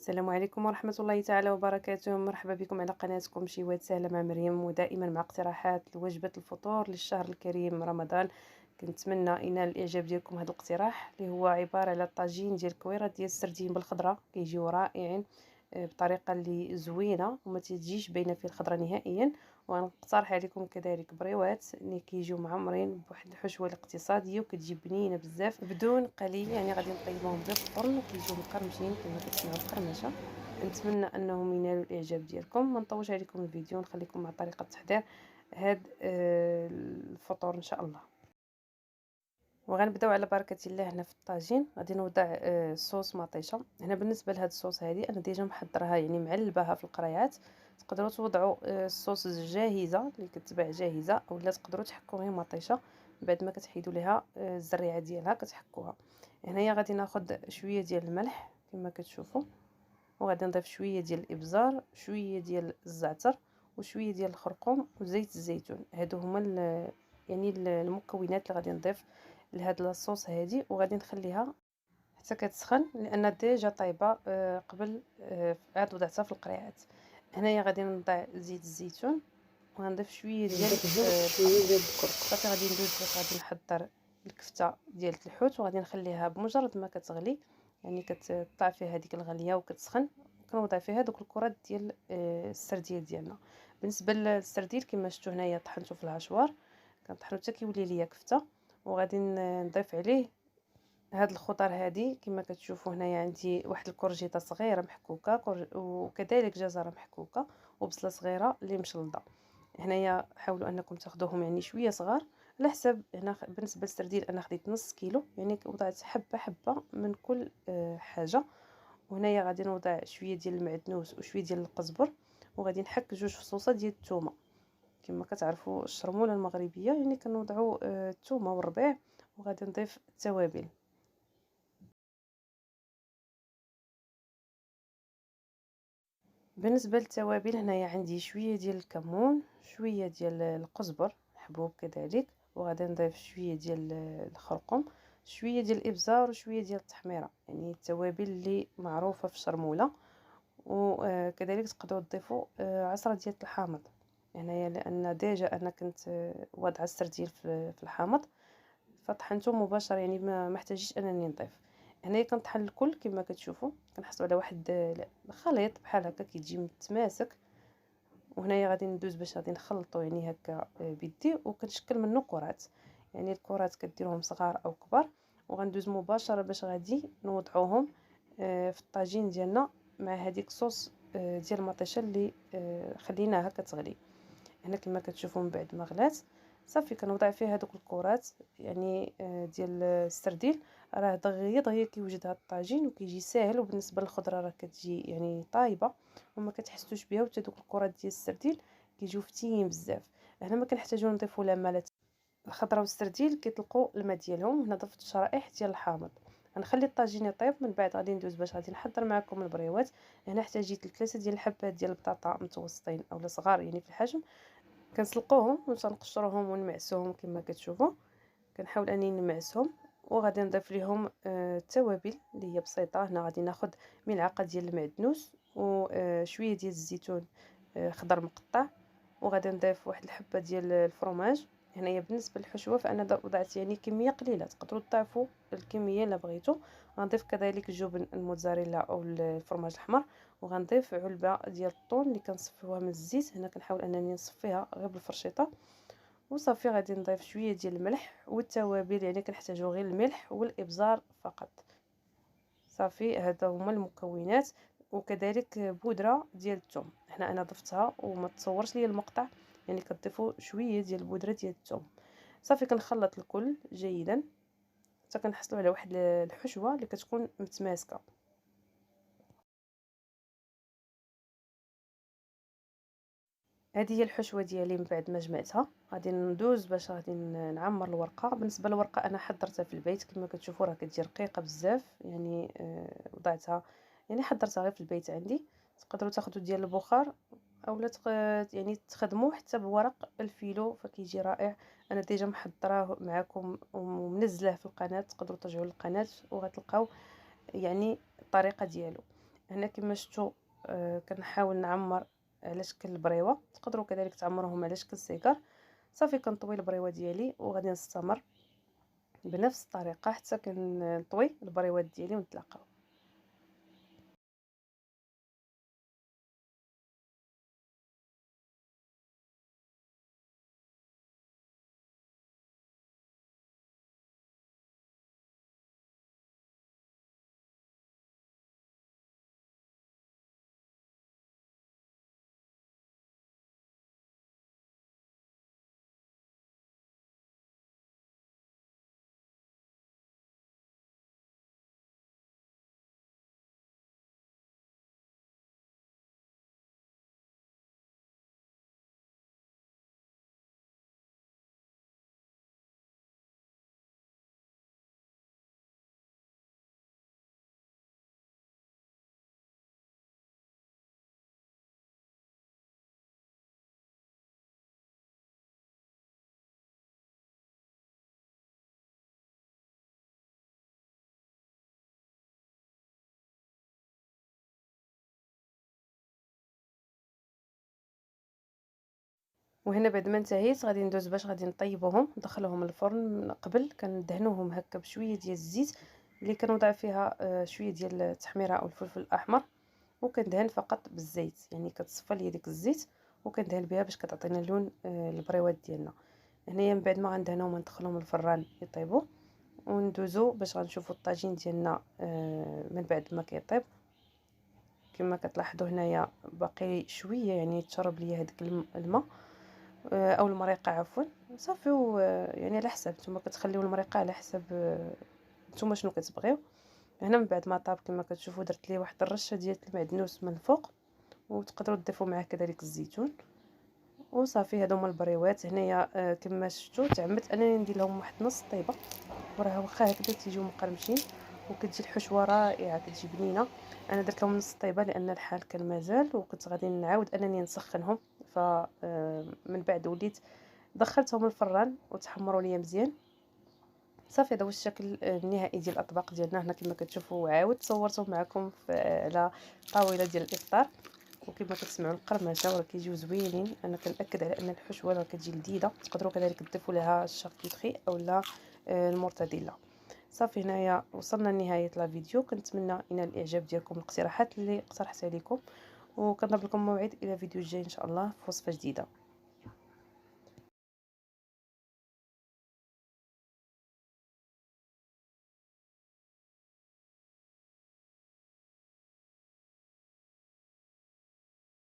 السلام عليكم ورحمة الله تعالى وبركاته. مرحبا بكم على قناتكم شيوات سهلة مع مريم، ودائما مع اقتراحات لوجبة الفطور للشهر الكريم رمضان. كنتمنى ينال الاعجاب ديالكم هذا الاقتراح اللي هو عبارة على طاجين ديال كويرات ديال السردين بالخضرة، كيجيو رائعين بطريقة اللي زوينة وما تجيش باينة فيه الخضرة نهائيا. وغنقترح عليكم كذلك بريوات اللي كيجيو معمرين بواحد الحشوة الاقتصادية وكتجي بنينة بزاف بدون قلي، يعني غادي نطيبوهم في الفرن وكيجيو مقرمشين كما كتسمعوا القرمشة. نتمنى انهم ينالوا الاعجاب ديالكم. ما نطولش عليكم الفيديو، نخليكم مع طريقة تحضير هاد الفطور ان شاء الله. وغنبداو على بركه الله. هنا في الطاجين غادي نوضع صوص مطيشه. هنا بالنسبه لهاد الصوص هذه انا ديجا محضرها، يعني معلباها في القريات. تقدروا توضعوا الصوص جاهزه اللي كتباع جاهزه، اولا تقدروا تحكوا غير مطيشه بعد ما كتحيدوا ليها الزريعه ديالها كتحكوها. هنايا غادي ناخذ شويه ديال الملح كما كتشوفوا، وغادي نضيف شويه ديال الابزار، شويه ديال الزعتر، وشويه ديال الخرقوم وزيت الزيتون. هادو هما يعني المكونات اللي غادي نضيف لهاد لاصوص هادي، وغادي نخليها حتى كتسخن لان ديجا طايبه قبل عاد وضعتها في القريعات. هنايا غادي نضع زيت الزيتون وغنضيف شويه ديال صافي غادي ندوز باش غادي نحضر الكفته ديال الحوت، وغادي نخليها بمجرد ما كتغلي، يعني كتطلع فيها هذيك الغليه وكتسخن، كنوضع فيها دوك الكرات ديال السرديل ديالنا. بالنسبه للسرديل كما شفتوا هنايا طحنته في العشوار، كنطحنو حتى كيولي ليا كفته. وغادي نضيف عليه هاد الخضر هادي كما كتشوفوا. هنايا عندي واحد الكورجيطه صغيره محكوكه، وكذلك جزره محكوكه، وبصله صغيره اللي مشلضه. هنايا حاولوا انكم تاخذوهم يعني شويه صغار على حسب. هنا بالنسبه للسردين انا خديت نص كيلو، يعني وضعت حبه حبه من كل حاجه. وهنايا غادي نوضع شويه ديال المعدنوس وشويه ديال القزبر، وغادي نحك جوج فصوصات ديال الثومه. كما كتعرفوا الشرموله المغربيه يعني كنوضعوا الثومه والربيع، وغادي نضيف التوابل. بالنسبه للتوابل هنايا عندي شويه ديال الكمون، شويه ديال القزبر محبوب كذلك، وغادي نضيف شويه ديال الخرقوم، شويه ديال الابزار، وشويه ديال التحميره، يعني التوابل اللي معروفه في الشرموله. وكذلك تقدروا تضيفوا عصره ديال الحامض هنايا، لان ديجا انا كنت واضعه السردين في الحامض فطحنته مباشره، يعني ما احتاجيش انني نضيف. هنايا كنطحن الكل كما كتشوفوا، كنحصلوا على واحد الخليط بحال هكا كيجي متماسك. وهنايا غادي ندوز باش غادي نخلطو يعني هكا بيدي، وكنشكل منه كرات، يعني الكرات كديروهم صغار او كبار. وغندوز مباشره باش غادي نوضعوهم في الطاجين ديالنا مع هذيك صوص ديال المطيشه اللي خليناها كتغلي. هنا كما كتشوفوا من بعد ما غلات صافي كنوضع فيها هذوك الكرات، يعني ديال السردين. راه دغيا دغيا كيوجد هذا الطاجين وكيجي ساهل، وبالنسبه للخضره راه كتجي يعني طايبه وما كتحسوش بها، وحتى دوك الكرات ديال السردين كيجيو فتيين بزاف. هنا ما كنحتاجو نضيفوا لا ماء. الخضره والسردين كيطلقوا الماء ديالهم. هنا ضفت شرائح ديال الحامض. غنخلي الطاجين يطيب، من بعد غادي ندوز باش غادي نحضر معكم البريوات. هنا احتاجيت ل3 ديال الحبات ديال البطاطا متوسطين اولا صغار يعني في الحجم. كنسلقوهم وتنقشروهم ونمعسوهم كما كتشوفوا. كنحاول اني نمعسهم، وغادي نضيف ليهم التوابل اللي هي بسيطه. هنا غادي ناخذ ملعقه ديال المعدنوس وشويه ديال الزيتون خضر مقطع، وغادي نضيف واحد الحبه ديال الفرماج. هنايا بالنسبه للحشوه فانا وضعت يعني كميه قليله، تقدروا تضاعفوا الكميه الا بغيتوا. غنضيف كذلك الجبن الموتزاريلا او الفرماج الاحمر، وغنضيف علبه ديال الطون اللي كنصفيوها من الزيت. هنا كنحاول انني نصفيها غير بالفرشيطه. وصافي غادي نضيف شويه ديال الملح والتوابل، يعني كنحتاجو غير الملح والابزار فقط. صافي هذا هما المكونات. وكذلك بودره ديال الثوم، هنا انا ضفتها وما تصورش ليا المقطع، يعني كتضيفوا شويه ديال البودره ديال الثوم. صافي كنخلط الكل جيدا حتى كنحصلوا على واحد الحشوه اللي كتكون متماسكه. هذه هي الحشوه ديالي. من بعد ما جمعتها غادي ندوز باش غادي نعمر الورقه. بالنسبه للورقه انا حضرتها في البيت كما كتشوفوا، راه كتجي رقيقه بزاف، يعني وضعتها يعني حضرتها غير في البيت عندي. تقدروا تاخذوا ديال البخار اولا يعني تخدموا حتى بورق الفيلو فكيجي رائع. انا ديجا محضراه معكم ومنزلاه في القناه، تقدروا ترجعوا للقناه وغتلقاو يعني الطريقه ديالو. هنا كما شفتوا كنحاول نعمر على شكل البريوه. تقدروا كذلك تعمروهم على شكل سيجار. صافي كنطوي البريوه ديالي وغادي نستمر بنفس الطريقه حتى كنطوي البريوات ديالي ونتلاقاو. وهنا بعد ما انتهيت غادي ندوز باش غادي نطيبوهم ندخلوهم الفرن. من قبل كندهنوهم هكا بشويه ديال الزيت اللي كنوضع فيها شويه ديال التحميره او الفلفل الاحمر، وكندهن فقط بالزيت، يعني كتصفى لي ديك الزيت وكندهن بها باش كتعطينا اللون البريوات ديالنا. هنايا من بعد ما غندهنوهم ندخلوهم الفران يطيبوا، وندوزو باش غنشوفوا الطاجين ديالنا من بعد ما كيطيب. كما كتلاحظوا هنايا باقي شويه يعني تشرب ليا هذاك الماء او المريقه عفوا. صافي يعني على حسب نتوما كتخليو المريقه على حسب نتوما شنو كتبغيو. هنا من بعد ما طاب كما كتشوفوا درت ليه واحد الرشه ديال المعدنوس من الفوق، وتقدروا تضيفوا معاه كذلك الزيتون. وصافي هادو هما البريوات. هنايا كما شفتوا تعمدت انني ندير لهم واحد نص طيبه، وراه واخا هكذا تيجيو مقرمشين وكتجي الحشوه رائعه كتجي بنينه. انا درت لهم نص طيبه لان الحال كان مازال وكنت غادي نعاود انني نسخنهم. ف من بعد وليت دخلتهم الفران وتحمروا ليا مزيان. صافي هذا هو الشكل النهائي ديال الاطباق ديالنا. هنا كما كتشوفوا عاودت صورتهم معكم على طاوله ديال الافطار، وكما كتسمعوا القرمشه راه كيجيو زوينين. انا كنأكد على ان الحشوه راه كتجي لذيذه. تقدروا كذلك تضيفوا لها الشاركوتري اولا المورتاديلا. صافي هنايا وصلنا لنهايه لا فيديو. كنتمنى ينال الاعجاب ديالكم الاقتراحات اللي اقترحتها لكم، وكنضرب لكم موعد الى فيديو جاي ان شاء الله في وصفه جديده.